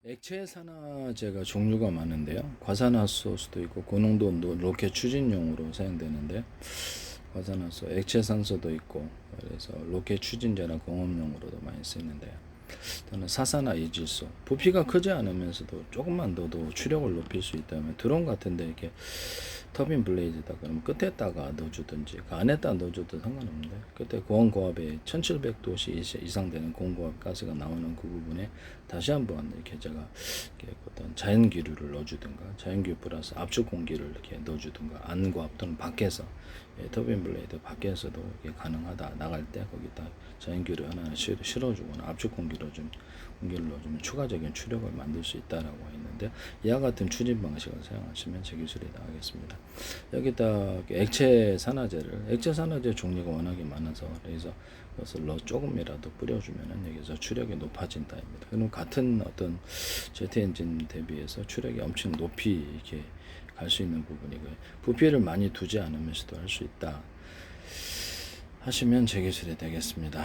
액체 산화제가 종류가 많은데요. 과산화수소도 있고 고농도 로켓 추진용으로 사용되는데 과산화수소, 액체 산소도 있고 그래서 로켓 추진제나 공업용으로도 많이 쓰이는데요. 또는 사산화 이질소, 부피가 크지 않으면서도 조금만 넣어도 추력을 높일 수 있다면 드론 같은데 이렇게 터빈 블레이드다 그러면 끝에다가 넣어주든지 그 안에다 넣어줘도 상관없는데 그때 고온고압에 1700도씨 이상 되는 고온고압 가스가 나오는 그 부분에 다시 한번 이렇게 제가 이렇게 어떤 자연기류를 넣어주든가 자연기류 플러스 압축 공기를 이렇게 넣어주든가 안고압 또는 밖에서 터빈 블레이드 밖에서도 이게 가능하다. 나갈 때 거기다 자연기류 하나 실어주거나 압축 공기를 넣어주면 추가적인 추력을 만들 수 있다라고 있는데 이와 같은 추진 방식을 사용하시면 제 기술이 나가겠습니다. 여기다 액체 산화제 종류가 워낙에 많아서 그래서 그것을 조금이라도 뿌려주면은 여기서 추력이 높아진다입니다. 그럼 같은 어떤 제트 엔진 대비해서 추력이 엄청 높이 이렇게 갈 수 있는 부분이고요. 부피를 많이 두지 않으면서도 할 수 있다 하시면 제 기술이 되겠습니다.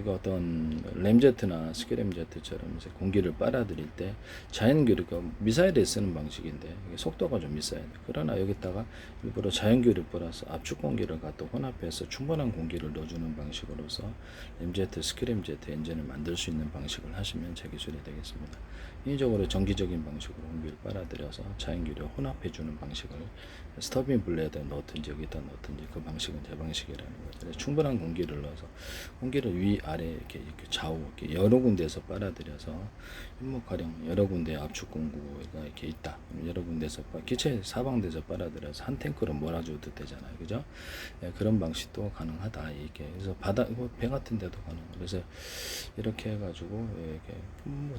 어떤 램제트나 스키램제트처럼 이제 공기를 빨아들일 때 자연규류가 미사일에 쓰는 방식인데 속도가 좀 있어야 돼. 그러나 여기다가 일부러 자연규류 플러스 압축 공기를 갖다 혼합해서 충분한 공기를 넣어주는 방식으로서 램제트, 스키램제트 엔진을 만들 수 있는 방식을 하시면 제 기술이 되겠습니다. 인위적으로 정기적인 방식으로 공기를 빨아들여서 자연규류 혼합해주는 방식을 스터빈 블레드에 넣든지 여기다 넣든지 그 방식은 제 방식이라는 거죠. 충분한 공기를 넣어서 공기를 위아래 이렇게 좌우 이렇게 여러 군데에서 빨아들여서 가령 여러 군데 압축 공구가 이렇게 있다. 여러 군데서 기체 사방대에서 빨아들여서 한 탱크로 몰아줘도 되잖아요, 그죠? 예, 그런 방식도 가능하다. 이게 그래서 바다 배 같은 데도 가능. 그래서 이렇게 해가지고 이렇게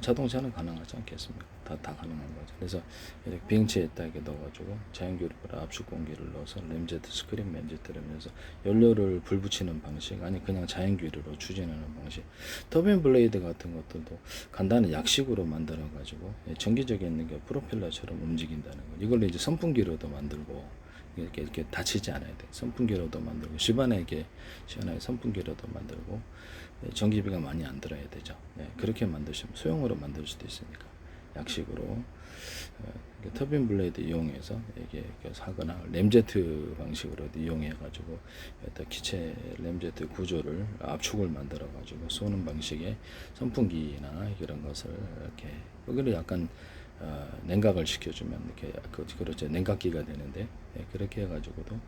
자동차는 가능하지 않겠습니까? 다 가능한 거죠. 그래서 이렇게 비행체에다 이렇게 넣어가지고 자연기류보다 압축 공기를 넣어서 램제트, 스크린 램제트를 하면서 연료를 불 붙이는 방식, 아니 그냥 자연기류로 추진하는 방식. 터빈 블레이드 같은 것들도 간단한 약식으로 만들어 가지고 전기적인 게 프로펠러처럼 움직인다는 거. 이걸 이제 선풍기로도 만들고 이렇게 다치지 않아야 돼. 선풍기로도 만들고 집안에 시원하게 선풍기로도 만들고 전기비가 많이 안 들어야 되죠. 그렇게 만드시면 소형으로 만들 수도 있으니까 약식으로 터빈 블레이드 이용해서 이게 사거나 램제트 방식으로 이용해 가지고 기체 램제트 구조를 압축을 만들어 가지고 쏘는 방식의 선풍기나 이런 것을 이렇게 여기를 약간 냉각을 시켜주면 이렇게 그렇죠, 냉각기가 되는데 그렇게 해가지고도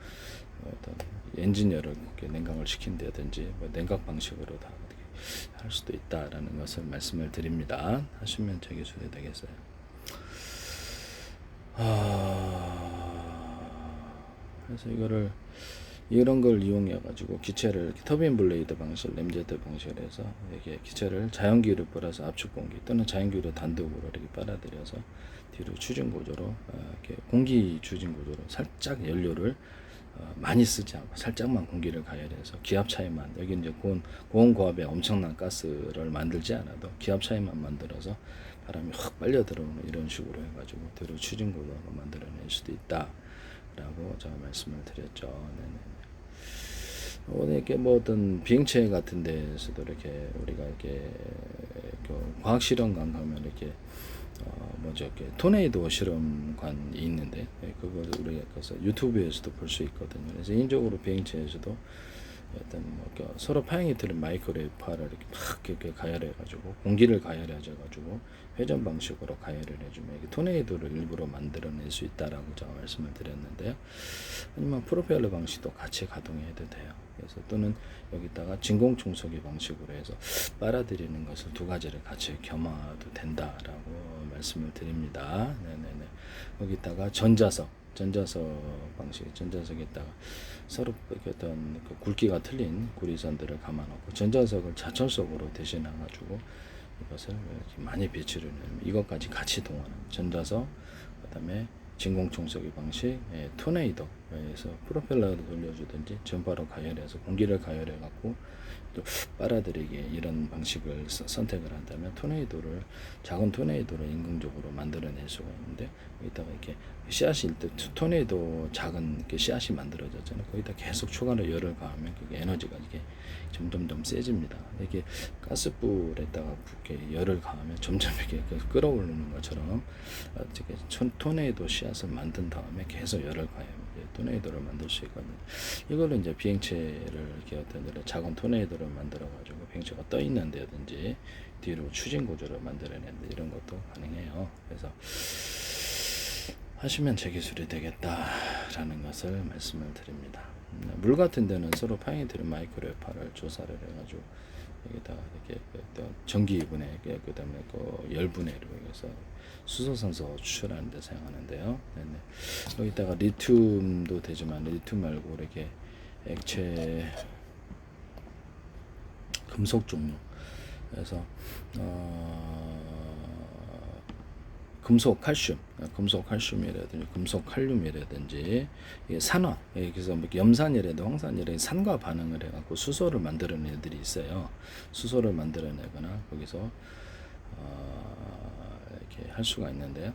어떤 엔지니어를 냉각을 시킨다든지 냉각 방식으로 다 할 수도 있다라는 것을 말씀을 드립니다. 하시면 제 기술이 되겠어요. 그래서 이런 걸 이용해 가지고 기체를 터빈 블레이드 방식, 램제트 방식을 해서 이게 기체를 자연기류 플러스 압축 공기 또는 자연기류 단독으로 이렇게 빨아들여서 뒤로 추진 구조로 이렇게 공기 추진 구조로 살짝 연료를 많이 쓰지 않고 살짝만 공기를 가열해서 기압 차이만 여기 이제 고온 고압에 엄청난 가스를 만들지 않아도 기압 차이만 만들어서 바람이 확 빨려 들어오는 이런 식으로 해가지고 뒤로 추진 구조로 만들어낼 수도 있다라고 제가 말씀을 드렸죠. 네네. 오늘 이렇게 어떤 비행체 같은 데서도 이렇게 우리가 이렇게 과학 실험관 가면 이렇게 이렇게 토네이도 실험관이 있는데 그걸 우리가 가서 유튜브에서도 볼 수 있거든요. 그래서 인적으로 비행체에서도 어떤 서로 파행이 틀린 마이크로웨이프를 이렇게 막 이렇게 가열해가지고 공기를 가열해가지고 회전 방식으로 가열을 해주면 이게 토네이도를 일부러 만들어낼 수 있다라고 제가 말씀을 드렸는데요. 아니면 프로펠러 방식도 같이 가동해도 돼요. 그래서 또는 여기다가 진공청소기 방식으로 해서 빨아들이는 것을 두 가지를 같이 겸화도 된다라고 말씀을 드립니다. 네네네. 여기다가 전자석 방식, 전자석에다가 서로 어떤 굵기가 틀린 구리선들을 감아놓고 전자석을 자철석으로 대신해가지고 이것을 이렇게 많이 배치를 해면 이것까지 같이 동원하는 전자석, 그다음에 진공청소기 방식, 토네이도 그래서 프로펠러를 돌려주든지 전파로 가열해서 공기를 가열해 갖고 또 빨아들이게 이런 방식을 선택을 한다면 토네이도를 작은 토네이도를 인공적으로 만들어낼 수가 있는데 여기다가 이렇게 씨앗이 때 토네이도 작은 이렇게 씨앗이 만들어졌잖아요. 거기다 계속 추가로 열을 가하면 그게 에너지가 이게 점점점 세집니다. 이게 가스불에다가 이렇게 열을 가하면 점점 이렇게 끌어오르는 것처럼 어떻게 토네이도 씨앗을 만든 다음에 계속 열을 가해요. 토네이도를 만들 수 있거든요. 이걸로 이제 비행체를 이렇게 어떤 작은 토네이도를 만들어 가지고 비행체가 떠 있는 데든지 뒤로 추진 구조를 만들어내는 이런 것도 가능해요. 그래서 하시면 제 기술이 되겠다라는 것을 말씀을 드립니다. 물 같은 데는 서로 파이니트리 마이크로웨파를 조사를 해가지고 여기다 이렇게 전기분해 그다음에 그 열분해로 해서 수소산소 추출하는 데 사용하는데요. 네네. 여기다가 리튬도 되지만 리튬 말고 이렇게 액체 금속 종류 그래서 금속 칼슘이라든지 금속 칼륨이라든지 산화 그래서 뭐 염산이라든지 황산이라든지 산과 반응을 해갖고 수소를 만들어내는 애들이 있어요. 수소를 만들어내거나 거기서 이렇게 할 수가 있는데요.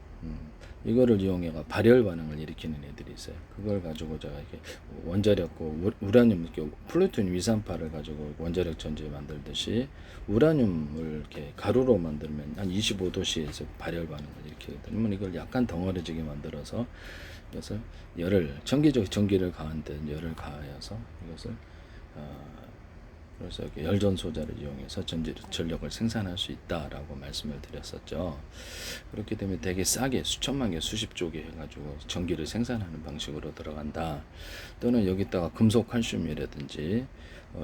이거를 이용해가 발열 반응을 일으키는 애들이 있어요. 그걸 가지고 제가 이렇게 원자력고 우라늄 이렇게 플루토늄 238을 가지고 원자력 전지 만들듯이 우라늄을 이렇게 가루로 만들면 한 25도씨에서 발열 반응을 일으키거든요. 이걸 약간 덩어리지게 만들어서 이것을 열을 전기를 가한 때 열을 가하여서 이것을 그래서 이렇게 열전소자를 이용해서 전력을 생산할 수 있다라고 말씀을 드렸었죠. 그렇기 때문에 되게 싸게 수천만 개, 수십조 개 해가지고 전기를 생산하는 방식으로 들어간다. 또는 여기다가 금속 칼슘이라든지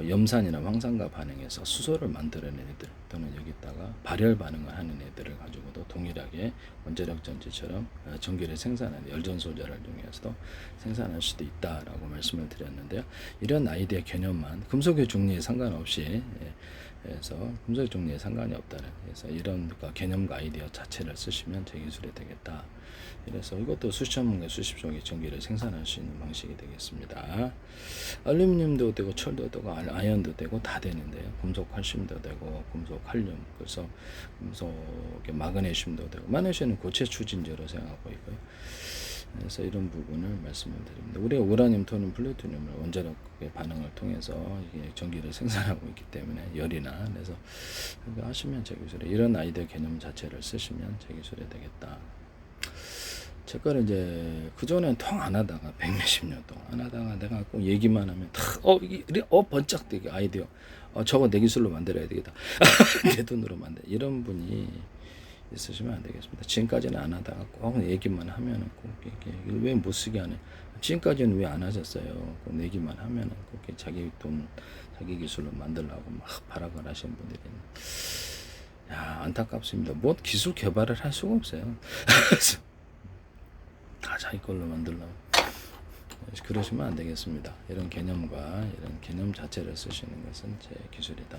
염산이나 황산과 반응해서 수소를 만들어낸 애들 또는 여기다가 발열 반응을 하는 애들을 가지고도 동일하게 원자력 전지처럼 전기를 생산하는 열전소자를 이용해서도 생산할 수도 있다라고 말씀을 드렸는데요. 이런 아이디어 개념만 금속의 종류에 상관없이 그래서 금속의 종류에 상관이 없다는 그래서 이런 개념과 아이디어 자체를 쓰시면 제 기술이 되겠다. 그래서 이것도 수천만 개, 수십조 개 전기를 생산할 수 있는 방식이 되겠습니다. 알루미늄도 되고 철도 되고 아연도 되고 다 되는데요. 금속 칼슘도 되고 금속 칼륨 그래서 금속 마그네슘도 되고 마그네슘은 고체 추진제로 생각하고 있고요. 그래서 이런 부분을 말씀을 드립니다. 우리가 우라늄, 토늄, 플루토늄을 원자력의 반응을 통해서 이게 전기를 생산하고 있기 때문에 열이나 그래서 하시면 제 기술에 이런 아이디어 개념 자체를 쓰시면 제 기술이 되겠다. 제 거를 이제 그전엔 통 안 하다가 백몇십 년 동안 안 하다가 내가 꼭 얘기만 하면 번쩍 되게 아이디어 저거 내 기술로 만들어야 되겠다. 내 돈으로 만들 이런 분이 있으시면 안 되겠습니다. 지금까지는 안 하다가 꼭 얘기만 하면은 꼭 이렇게 왜 못 쓰게 하네. 지금까지는 왜 안 하셨어요? 꼭 얘기만 하면은 꼭 자기 돈 자기 기술로 만들라고 막 발악을 하시는 분들이 야 안타깝습니다. 뭐 기술 개발을 할 수가 없어요. 다 자기 걸로 만들려고 그러시면 안 되겠습니다. 이런 개념과 이런 개념 자체를 쓰시는 것은 제 기술이다.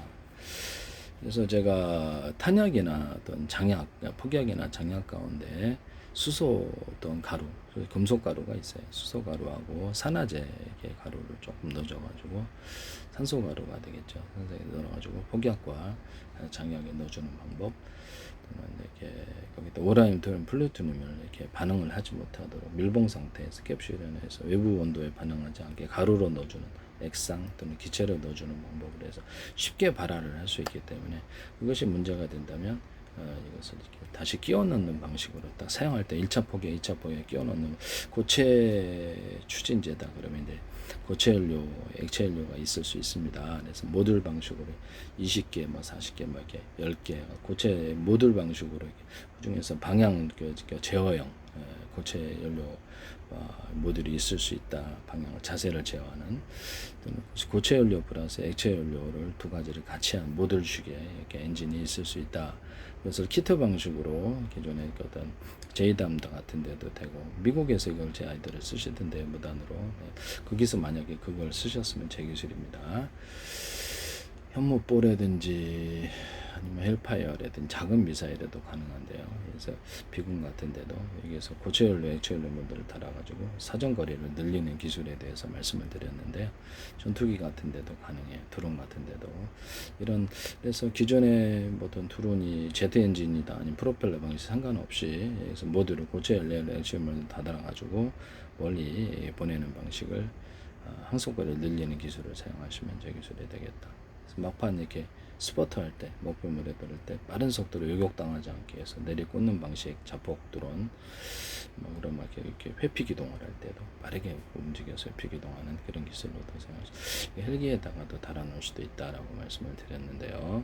그래서 제가 탄약이나 어떤 장약, 폭약이나 장약 가운데 수소 어떤 가루, 금속 가루가 있어요. 수소 가루하고 산화제 가루를 조금 넣어줘가지고 산소 가루가 되겠죠. 산소에 넣어가지고 폭약과 장약에 넣어주는 방법. 이렇게 거기다 오라늄, 토륨, 플루토늄을 이렇게 반응을 하지 못하도록 밀봉 상태에서 캡슐에 넣어서 외부 온도에 반응하지 않게 가루로 넣어주는 액상 또는 기체로 넣어주는 방법을 해서 쉽게 발화를 할 수 있기 때문에 그것이 문제가 된다면 이것을 이렇게 다시 끼워 넣는 방식으로 딱 사용할 때 1차 포기에 2차 포기에 끼워 넣는 고체 추진제다 그러면 이제 고체 연료, 액체 연료가 있을 수 있습니다. 그래서 모듈 방식으로 20개, 뭐 40개, 뭐 이렇게 10개 고체 모듈 방식으로 이렇게 그중에서 방향 제어형 고체 연료 모듈이 있을 수 있다. 방향을 자세를 제어하는 또는 고체 연료 플러스 액체 연료를 두 가지를 같이 한 모듈식의 이렇게 엔진이 있을 수 있다. 그것을 키트 방식으로 기존에 어떤 제이담 같은 데도 되고 미국에서 이걸 제 아이들을 쓰시던데 무단으로 거기서 만약에 그걸 쓰셨으면 제 기술입니다. 현무볼이라든지 아니면 헬파이어라든지 작은 미사일에도 가능한데요. 그래서 비군 같은 데도 여기에서 고체연료, 액체연료 모드를 달아가지고 사정거리를 늘리는 기술에 대해서 말씀을 드렸는데요. 전투기 같은 데도 가능해요. 드론 같은 데도. 그래서 기존의 어떤 드론이 제트 엔진이다, 아니면 프로펠러 방식 상관없이 여기서 모듈을 고체연료, 액체연료를 다 달아가지고 멀리 보내는 방식을 항속거리를 늘리는 기술을 사용하시면 저 기술이 되겠다. 그래서 막판 이렇게 스포트 할 때, 목표물에 들을 때 빠른 속도로 요격당하지 않게 해서 내리꽂는 방식 자폭 드론, 뭐 그런 막 이렇게 회피 기동을 할 때도 빠르게 움직여서 회피 기동하는 그런 기술로도 사용하시. 헬기에다가도 달아놓을 수도 있다라고 말씀을 드렸는데요.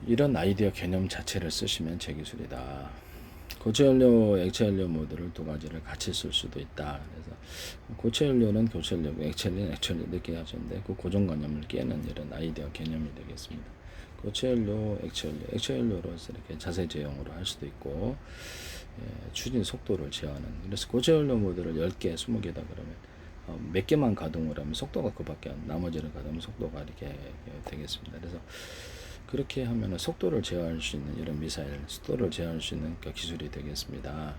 이런 아이디어 개념 자체를 쓰시면 제 기술이다. 고체연료, 액체연료 모드를 두 가지를 같이 쓸 수도 있다. 그래서 고체연료는 고체연료, 액체연료는 액체연료 이렇게 하셨는데 그 고정관념을 깨는 이런 아이디어 개념이 되겠습니다. 고체연료, 액체연료, 액체연료로서 이렇게 자세 제형으로 할 수도 있고, 추진 속도를 제어하는. 그래서 고체연료 모드를 10개, 20개다 그러면 몇 개만 가동을 하면 속도가 그밖에 안, 나머지를 가동하면 속도가 이렇게 되겠습니다. 그래서 그렇게 하면 속도를 제어할 수 있는 이런 미사일, 속도를 제어할 수 있는 그 기술이 되겠습니다.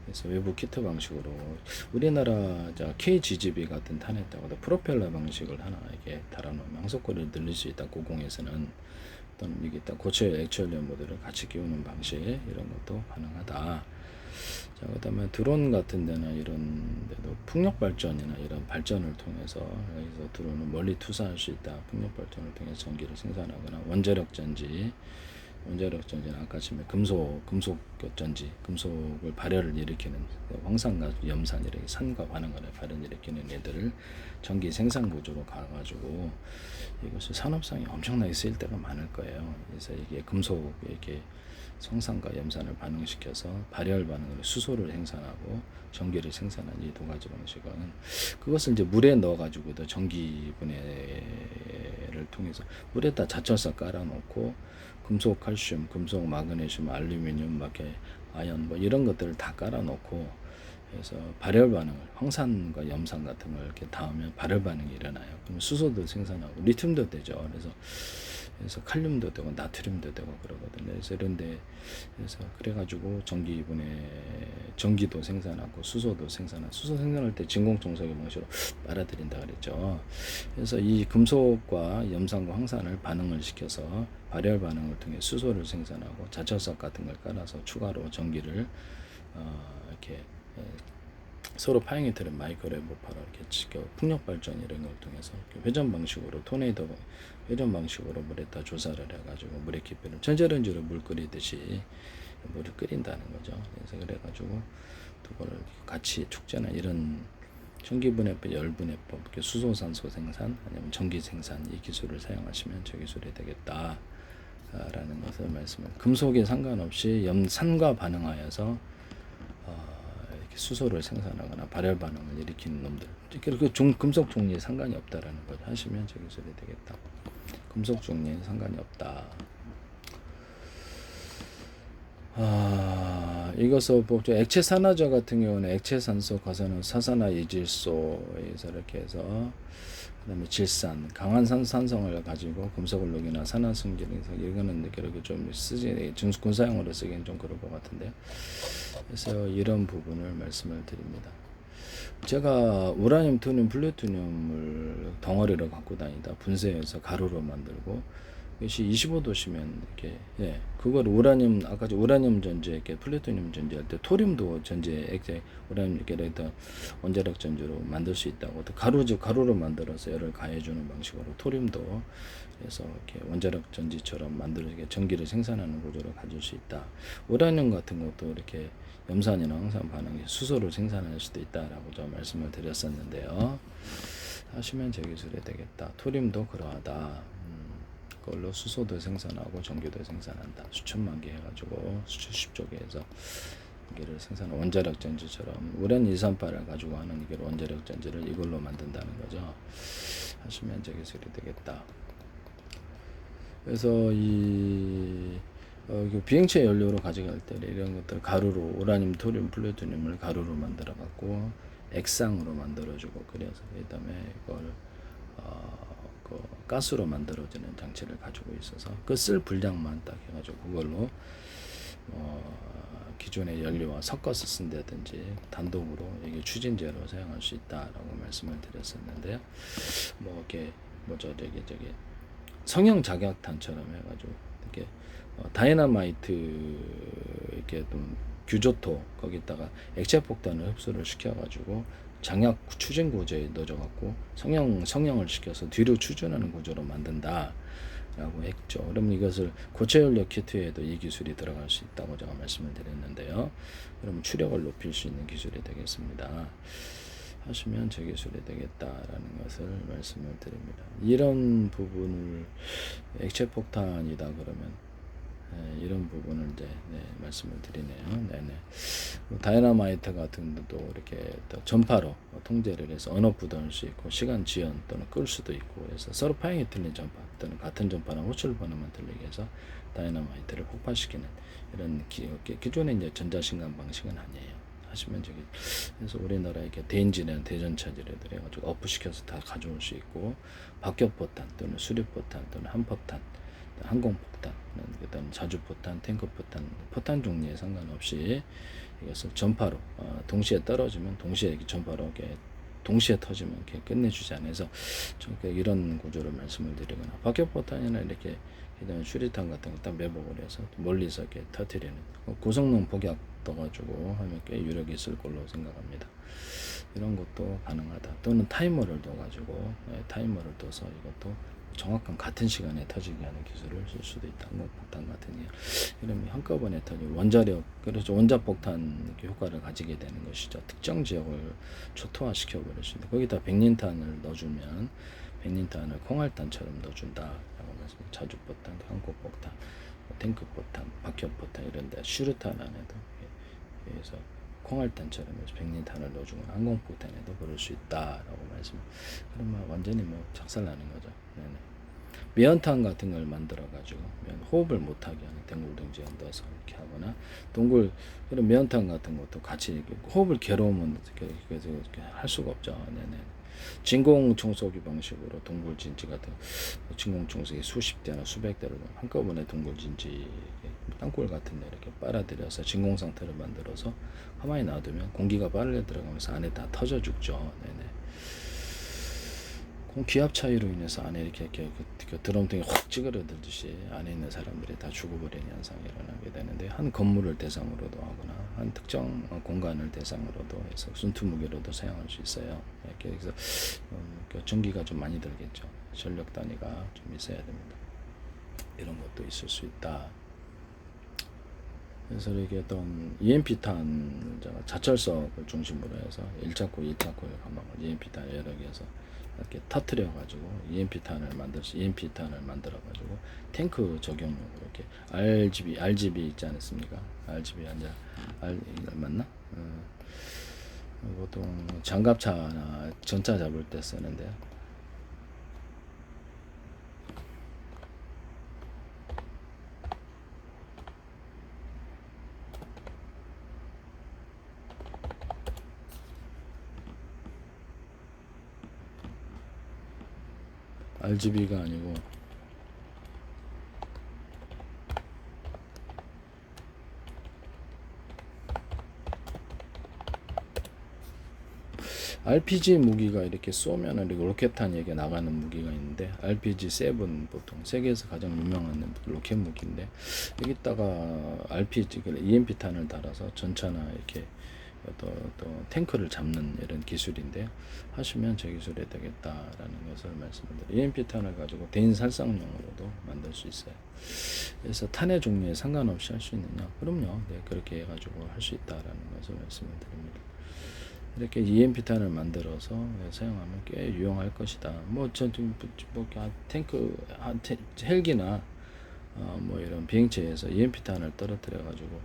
그래서 외부 키트 방식으로 우리나라 KGGB 같은 탄에다가 프로펠러 방식을 하나 이렇게 달아놓으면 항속거리를 늘릴 수 있다. 고공에서는 어떤 이게 딱 고체 액체연료 모드를 같이 끼우는 방식 이런 것도 가능하다. 자, 그다음에 드론 같은 데나 이런 데도 풍력 발전이나 이런 발전을 통해서 여기서 드론을 멀리 투사할 수 있다. 풍력 발전을 통해서 전기를 생산하거나 원자력 전지는 아까 지금 금속 전지, 금속을 발열을 일으키는 황산과 염산 이렇게 산과 반응을 발열 일으키는 애들을 전기 생산 구조로 가가지고 이것을 산업상에 엄청나게 쓰일 때가 많을 거예요. 그래서 이게 금속 이렇게 성산과 염산을 반응시켜서 발열 반응으로 수소를 생산하고 전기를 생산하는 이 두 가지 방식은 그것을 이제 물에 넣어가지고도 전기 분해를 통해서 물에다 자철사 깔아놓고 금속, 칼슘, 금속, 마그네슘, 알루미늄, 아연 뭐 이런 것들을 다 깔아놓고 그래서 발열 반응을 황산과 염산 같은 걸 이렇게 닿으면 발열 반응이 일어나요. 그럼 수소도 생산하고 리튬도 되죠. 그래서 칼륨도 되고 나트륨도 되고 그러거든요. 그래서 이런데 그래서 그래가지고 전기도 생산하고 수소도 생산하고 수소 생산할 때 진공청소기 방식으로 빨아들인다 그랬죠. 그래서 이 금속과 염산과 황산을 반응을 시켜서 발열 반응을 통해 수소를 생산하고 자철석 같은 걸 깔아서 추가로 전기를 이렇게 서로 파행이 되는 마이크로웨브파로 이렇게 풍력 발전 이런 걸 통해서 회전 방식으로 토네이도 회전 방식으로 물에다 조사를 해가지고 물의 깊이를 전자레인지로 물 끓이듯이 물을 끓인다는 거죠. 그래서 그래가지고 그거를 같이 축제나 이런 전기분해법, 열분해법, 수소, 산소 생산 아니면 전기 생산 이 기술을 사용하시면 저 기술이 되겠다. 라는 것을 말씀을. 금속에 상관없이 산과 반응하여서 이렇게 수소를 생산하거나 발열 반응을 일으키는 놈들. 그 금속 종류에 상관이 없다라는 거죠. 하시면 저 기술이 되겠다. 금속 종류에 상관이 없다. 이것을 보죠. 액체 산화제 같은 경우는 액체 산소, 과산화, 사산화, 이질소에서 이렇게 해서 그다음에 질산, 강한 산성을 가지고 금속을 녹이나 산화승질에서 이거는 이렇게 좀 쓰지 군사용으로 쓰기엔 좀 그럴 것 같은데요. 그래서 이런 부분을 말씀을 드립니다. 제가 우라늄, 토늄, 플루토늄을 덩어리로 갖고 다니다 분쇄해서 가루로 만들고 이것이 25도시면 이렇게 그걸 우라늄 아까 우라늄 전지 이렇게 플루토늄 전지할 때 토륨도 전지 액체 우라늄 이렇게 원자력 전지로 만들 수 있다고 또 가루로 만들어서 열을 가해주는 방식으로 토륨도 그래서 이렇게 원자력 전지처럼 만들게 전기를 생산하는 구조를 가질 수 있다. 우라늄 같은 것도 이렇게 염산이나 황산 반응에 수소를 생산할 수도 있다라고 좀 말씀을 드렸었는데요. 하시면 제 기술이 되겠다. 토륨도 그러하다. 그걸로 수소도 생산하고 전기도 생산한다. 수천만 개 해가지고 수십조 개에서 이거를 생산한 원자력 전지처럼 우란 238을 가지고 하는 이걸 원자력 전지를 이걸로 만든다는 거죠. 하시면 제 기술이 되겠다. 그래서 비행체 연료로 가져갈 때 이런 것들 가루로 우라늄, 토륨, 플루토늄을 가루로 만들어 갖고 액상으로 만들어주고 그래서 그다음에 이걸 그 가스로 만들어지는 장치를 가지고 있어서 그 쓸 분량만 딱 해가지고 그걸로 기존의 연료와 섞어서 쓴다든지 단독으로 이게 추진제로 사용할 수 있다라고 말씀을 드렸었는데요. 뭐 이렇게 저기 성형 작약탄처럼 해가지고 이렇게 다이너마이트 이렇게 좀 규조토 거기다가 액체 폭탄을 흡수를 시켜가지고 장약 추진 구조에 넣어줘갖고 성형을 시켜서 뒤로 추진하는 구조로 만든다. 라고 했죠. 그러면 이것을 고체 연료 키트에도 이 기술이 들어갈 수 있다고 제가 말씀을 드렸는데요. 그러면 추력을 높일 수 있는 기술이 되겠습니다. 하시면 저 기술이 되겠다라는 것을 말씀을 드립니다. 이런 부분을 액체 폭탄이다 그러면 이런 부분을 이제 말씀을 드리네요. 네네. 다이너마이트 같은 것도 이렇게 전파로 통제를 해서 언오프도 할 수 있고 시간 지연 또는 끌 수도 있고 그래서 서로 파형이 틀린 전파 또는 같은 전파랑 호출 번호만 틀리게 해서 다이너마이트를 폭파시키는 이런 기존의 이제 전자신간 방식은 아니에요. 하시면 저기 그래서 우리나라 이렇게 대인지나 대전차지를 해가지고 업시켜서 다 가져올 수 있고 박격포탄 또는 수류포탄 또는 한포탄 항공폭탄, 그다음 자주포탄, 탱크포탄, 포탄 종류에 상관없이 이것을 전파로 동시에 떨어지면 동시에 전파로 이렇게 동시에 터지면 이렇게 끝내주지 않아서 이런 구조를 말씀을 드리거나 박격포탄이나 이렇게 그다음에 수리탄 같은 거 딱 매복을 해서 멀리서 이렇게 터뜨리는 고성능 폭약 떠가지고 하면 꽤 유력이 있을 걸로 생각합니다. 이런 것도 가능하다. 또는 타이머를 둬가지고 타이머를 둬서 이것도 정확한 같은 시간에 터지게 하는 기술을 쓸 수도 있다. 항공폭탄 같은 게 이러면 한꺼번에 터지고 원자력 그래서 원자폭탄 효과를 가지게 되는 것이죠. 특정 지역을 초토화시켜 버릴 수 있는. 거기다 백린탄을 넣어주면 백린탄을 콩알탄처럼 넣어준다라고 말씀드립니다. 자주포탄, 항공폭탄, 탱크포탄, 박격포탄 이런데 슈르탄 안에도 그래서 콩알탄처럼 해서 백린탄을 넣어주면 항공폭탄에도 그럴 수 있다라고 말씀. 그러면 완전히 뭐 작살나는 거죠. 네네. 미연탄 같은 걸 만들어 가지고 호흡을 못하게 하는 댕굴댕지에 넣어서 이렇게 하거나 동굴 그런 미연탄 같은 것도 같이 이렇게 호흡을 괴로우면 이렇게 할 수가 없죠. 네네. 진공 청소기 방식으로 동굴 진지 같은 진공 청소기 수십 대나 수백 대를 한꺼번에 동굴 진지 땅굴 같은 데 이렇게 빨아들여서 진공 상태를 만들어서 가만히 놔두면 공기가 빨려 들어가면서 안에 다 터져 죽죠. 네네. 기압 차이로 인해서 안에 이렇게 드럼통이 확 찌그러들듯이 안에 있는 사람들이 다 죽어버리는 현상이 일어나게 되는데 한 건물을 대상으로도 하거나 한 특정 공간을 대상으로도 해서 순투 무기로도 사용할 수 있어요. 그래서 전기가 좀 많이 들겠죠. 전력 단위가 좀 있어야 됩니다. 이런 것도 있을 수 있다. 그래서 이게 어떤 EMP탄 자철석을 중심으로 해서 1차구, 2차구를 감아서 EMP탄 여러 개에서 이렇게 터트려 가지고 EMP탄을 만들어 가지고 탱크 적용용으로 이렇게 RGB 있지 않습니까? RGB 맞나? 보통 장갑차나 전차 잡을 때 쓰는데 RGB가 아니고 RPG 무기가 이렇게 쏘면 이렇게 로켓탄이 이렇게 나가는 무기가 있는데 RPG-7 보통 세계에서 가장 유명한 로켓 무기인데 여기다가 RPG EMP탄을 달아서 전차나 이렇게 또 탱크를 잡는 이런 기술인데요. 하시면 저 기술이 되겠다라는 것을 말씀드립니다. EMP탄을 가지고 대인 살상용으로도 만들 수 있어요. 그래서 탄의 종류에 상관없이 할 수 있느냐? 그럼요. 네, 그렇게 해가지고 할 수 있다라는 것을 말씀을 드립니다. 이렇게 EMP탄을 만들어서 사용하면 꽤 유용할 것이다. 탱크, 헬기나 뭐 이런 비행체에서 EMP탄을 떨어뜨려 가지고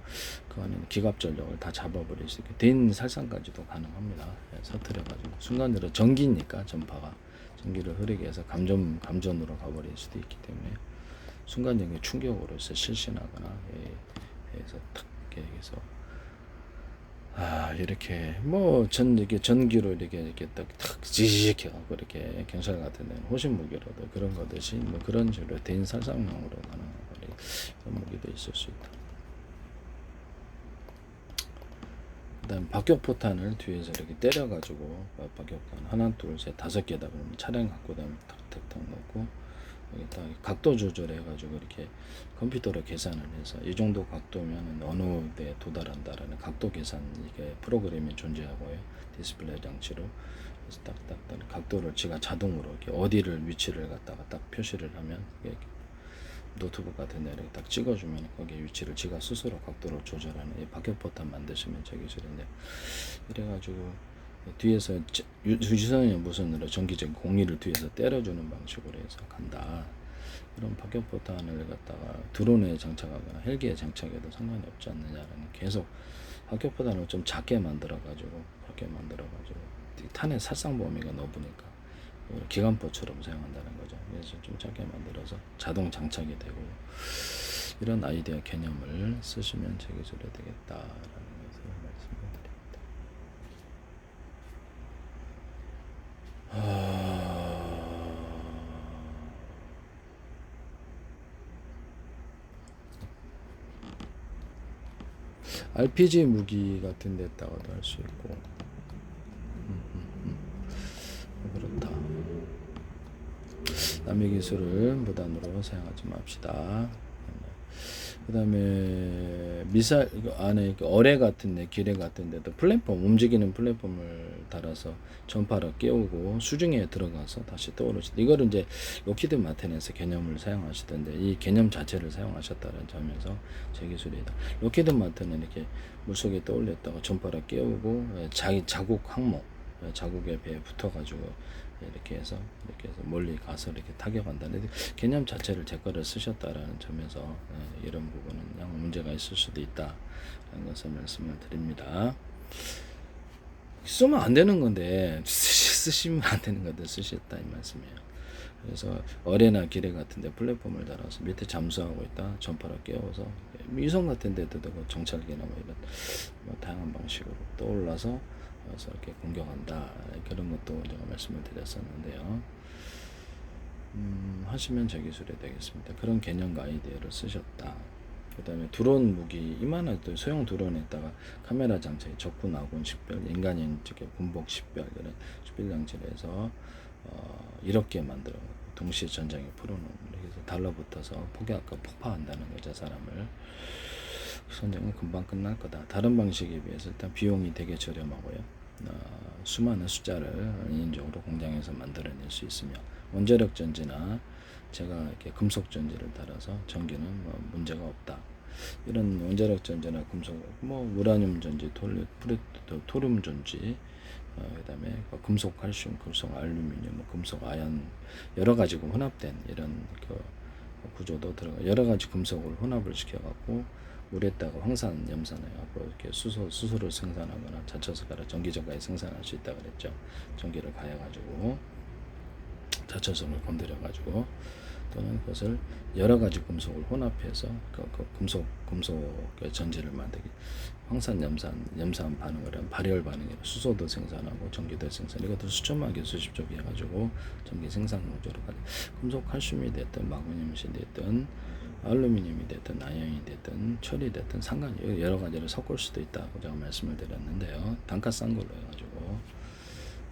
그 안에 기갑 전력을 다 잡아버릴 수 있게 대인 살상까지도 가능합니다. 서트려 가지고 순간적으로 전기니까 전파가 전기를 흐르게 해서 감전으로 가버릴 수도 있기 때문에 순간적인 충격으로서 실신하거나 해서 탁 이렇게 해서 이렇게 뭐 이렇게 전기로 이렇게 탁 지지직 해갖고 이렇게 경찰 같은 데는 호신 무기로도 그런 거듯이 뭐 그런 식으로 대인 살상용으로 가는 그런 무기도 있을 수 있다. 그다음 박격포탄을 뒤에서 이렇게 때려가지고 박격포탄 하나 둘 셋 다섯 개다 그러면 차량 갖고 다니면 탁탁탁 넣고 여기다 각도 조절해가지고 이렇게 컴퓨터로 계산을 해서 이 정도 각도면 어느 데 도달한다라는 각도 계산 이게 프로그램이 존재하고요. 디스플레이 장치로 그래서 딱딱딱 각도를 지가 자동으로 이렇게 어디를 위치를 갖다가 딱 표시를 하면 이게 노트북 같은 데 이렇게 딱 찍어주면 거기 위치를 지가 스스로 각도를 조절하는 이 박격포탄 만드시면 저 기술인데 이래가지고 뒤에서 유지선 연보선으로 전기적 공기를 뒤에서 때려주는 방식으로 해서 간다. 그런 박격포탄을 갖다가 드론에 장착하거나 헬기에 장착해도 상관이 없지 않느냐라는 계속 박격포탄을 좀 작게 만들어가지고 탄의 살상 범위가 넓으니까 기관포처럼 사용한다는 거죠. 그래서 좀 작게 만들어서 자동 장착이 되고 이런 아이디어 개념을 쓰시면 제 기술이 되겠다라는 것을 말씀을 드립니다. RPG 무기 같은 데다가도 할 수 있고 그렇다. 남의 기술을 무단으로 사용하지 맙시다. 그 다음에 미사일 안에 어뢰 같은데 기뢰 같은데도 플랫폼 움직이는 플랫폼을 달아서 전파를 깨우고 수중에 들어가서 다시 떠오르시다. 이거를 이제 로키드 마틴에서 개념을 사용하시던데 이 개념 자체를 사용하셨다는 점에서 제 기술이다. 로키드 마틴은 이렇게 물속에 떠올렸다가 전파를 깨우고 자기 자국 항모 자국의 배에 붙어가지고 이렇게 해서 멀리 가서 이렇게 타격한다는 개념 자체를 제 거를 쓰셨다라는 점에서 이런 부분은 양 문제가 있을 수도 있다라는 것을 말씀을 드립니다. 쓰면 안 되는 건데 쓰시면 안 되는 건데 쓰셨다 이 말씀이에요. 그래서 어뢰나 기뢰 같은데 플랫폼을 달아서 밑에 잠수하고 있다 전파를 깨워서 위성 같은 데도 정찰기나 뭐 이런 다양한 방식으로 떠올라서 그래서 이렇게 공격한다 그런 것도 제가 말씀을 드렸었는데요. 하시면 제 기술이 되겠습니다. 그런 개념과 아이디어를 쓰셨다. 그 다음에 드론 무기 이만한 또 소형 드론에다가 카메라 장치 적군 아군 식별 인간인 쪽에 군복 식별 그런 식별 장치를 해서 이렇게 만들어 동시에 전장에 풀어놓은 그래서 달라붙어서 폭파한다는 거죠. 사람을 전쟁은 금방 끝날 거다. 다른 방식에 비해서 일단 비용이 되게 저렴하고요. 수많은 숫자를 인위적으로 공장에서 만들어낼 수 있으며 원자력 전지나 제가 이렇게 금속 전지를 달아서 전기는 뭐 문제가 없다. 이런 원자력 전지나 금속, 뭐 우라늄 전지, 토륨 전지, 그다음에 금속, 칼슘, 금속, 알루미늄, 금속, 아연 여러 가지가 혼합된 이런 그 구조도 들어가 여러 가지 금속을 혼합을 시켜갖고 물에다가 황산 염산해갖고 이렇게 수소를 생산하거나 자쳐서 가라 전기전까지 생산할 수 있다 그랬죠. 전기를 가해가지고 자처성을 건드려가지고 또는 그것을 여러 가지 금속을 혼합해서 그 금속의 전지를 만들기 황산 염산 반응을 하면 발열 반응이라 수소도 생산하고 전기도 생산 이것도 수천만 개 수십 조 개 해가지고 전기 생산 공조로 가지 금속 칼슘이 됐든 마그네슘이 됐든 알루미늄이 됐든 아연이 됐든 철이 됐든 상관이 여러 가지를 섞을 수도 있다고 제가 말씀을 드렸는데요. 단가 싼 걸로 해가지고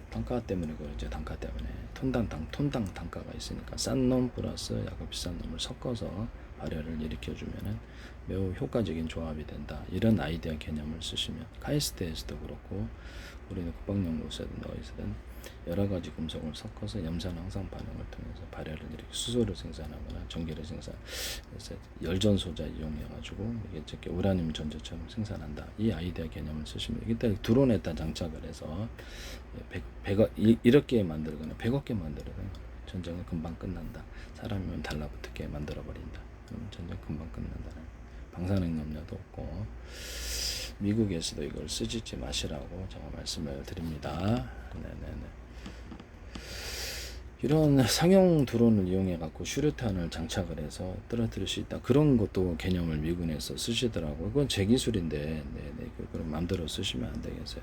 단가 때문에 그렇죠. 단가 때문에 톤당 단가가 있으니까 싼 놈 플러스 약간 비싼 놈을 섞어서 발열을 일으켜주면은 매우 효과적인 조합이 된다. 이런 아이디어 개념을 쓰시면 카이스트에서도 그렇고 우리는 국방연구소에든 어디서든 여러 가지 금속을 섞어서 염산 항상 반응을 통해서 발열을 이렇게 수소를 생산하거나 전기를 그래서 열전 소자 이용해가지고 이게 저렇게 우라늄 전자처럼 생산한다. 이 아이디어 개념을 쓰시면 이때 드론에다 장착을 해서 100억 이렇게 만들거나 100억 개 만들거나 전쟁은 금방 끝난다. 사람이면 달라붙게 만들어 버린다. 그러면 전쟁 금방 끝난다는 방사능 염려도 없고 미국에서도 이걸 쓰지 마시라고 제가 말씀을 드립니다. 네네네. 이런 상용 드론을 이용해 갖고 슈류탄을 장착을 해서 떨어뜨릴 수 있다. 그런 것도 개념을 미군에서 쓰시더라고요. 그건 제 기술인데, 네네. 그럼 마음대로 쓰시면 안 되겠어요.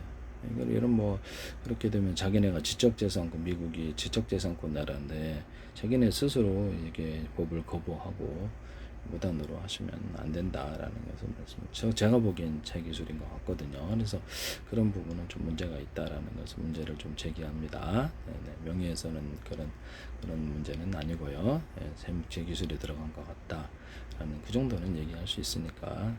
이런 뭐 그렇게 되면 자기네가 지적재산권, 미국이 지적재산권 나라인데 자기네 스스로 이게 법을 거부하고 무단으로 하시면 안 된다라는 것을 제가 보기엔 제 기술인 것 같거든요. 그래서 그런 부분은 좀 문제가 있다라는 것을 문제를 좀 제기합니다. 네네. 명의에서는 그런 문제는 아니고요. 네, 제 기술이 들어간 것 같다라는 그 정도는 얘기할 수 있으니까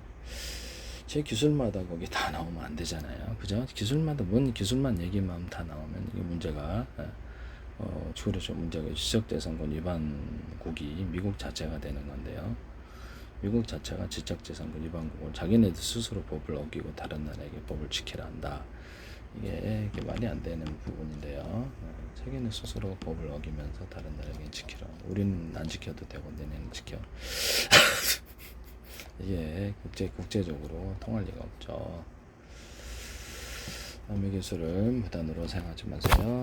제 기술마다 거기 다 나오면 안 되잖아요. 그죠? 기술마다 뭔 기술만 얘기만 다 나오면 이게 문제가 그렇죠. 문제가 지적재산권 위반국이 미국 자체가 되는 건데요. 미국 자체가 지적재산권 위반국을 자기네들 스스로 법을 어기고 다른 나라에게 법을 지키라 한다. 이게 말이 안 되는 부분인데요. 자기네 스스로 법을 어기면서 다른 나라에게 지키라. 우리는 안 지켜도 되고 너네는 지켜. 이게 국제적으로 통할 리가 없죠. 남의 기술을 무단으로 사용하지 마세요.